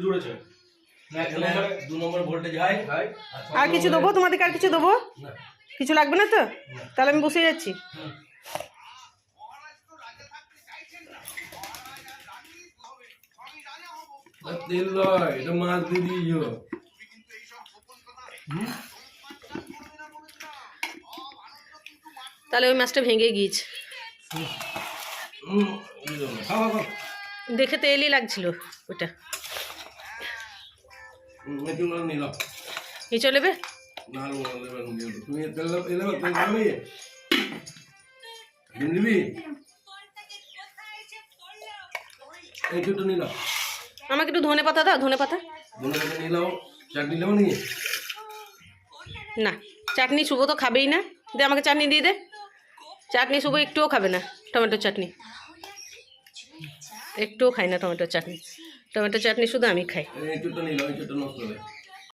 জুড়েছে দু নম্বর voltage high. আর কিছু দেবো তোমাদেরকে? আর কিছু দেবো? কিছু লাগবে না তো? তাহলে আমি বসে যাচ্ছি। তেল নয়, এটা মাছ দিয়ে দিয়েছো। তাহলে ওই মাছটা ভেঙে গিয়েছে। দেখে তেলই লাগছিল ওটা। এই চলেবে? আমাকে একটু ধনে পাতা দাও, ধনে পাতা। না, চাটনি শুভ তো খাবেই না। দে আমাকে চাটনি দিয়ে দে। চাটনি শুভ একটুও খাবে না, টমেটোর চাটনি একটুও খাই না। টমেটোর চাটনি, টমেটোর চাটনি শুধু আমি খাই।